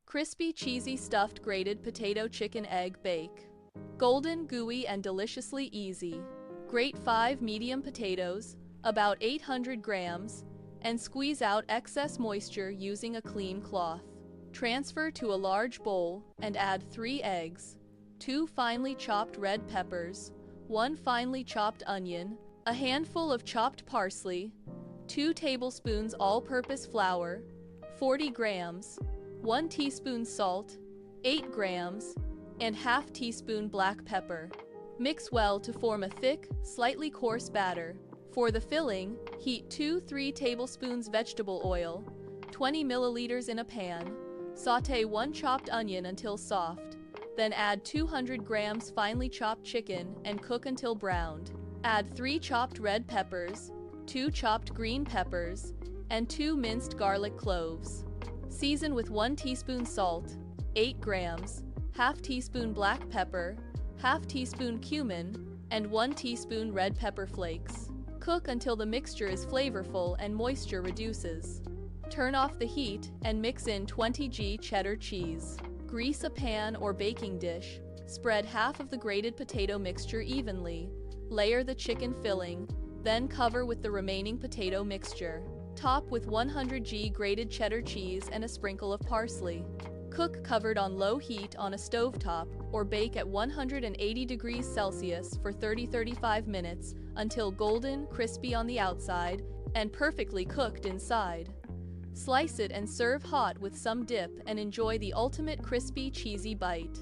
Crispy, cheesy, stuffed grated potato chicken egg bake. Golden, gooey, and deliciously easy. Grate 5 medium potatoes, about 800 grams, and squeeze out excess moisture using a clean cloth. Transfer to a large bowl and add 3 eggs, 2 finely chopped red peppers, 1 finely chopped onion, a handful of chopped parsley, 2 tablespoons all-purpose flour, 40 grams, 1 teaspoon salt, 8 grams, and ½ teaspoon black pepper. Mix well to form a thick, slightly coarse batter. For the filling, heat 2-3 tablespoons vegetable oil, 20 milliliters in a pan. Sauté 1 chopped onion until soft. Then add 200 grams finely chopped chicken and cook until browned. Add 3 chopped red peppers, 2 chopped green peppers, and 2 minced garlic cloves. Season with 1 teaspoon salt, 8 grams, ½ teaspoon black pepper, ½ teaspoon cumin, and 1 teaspoon red pepper flakes. Cook until the mixture is flavorful and moisture reduces. Turn off the heat and mix in 20 g cheddar cheese. Grease a pan or baking dish, spread half of the grated potato mixture evenly, layer the chicken filling, then cover with the remaining potato mixture. Top with 100 g grated cheddar cheese and a sprinkle of parsley. Cook covered on low heat on a stovetop or bake at 180 degrees Celsius for 30-35 minutes until golden, crispy on the outside and perfectly cooked inside. Slice it and serve hot with some dip and enjoy the ultimate crispy, cheesy bite.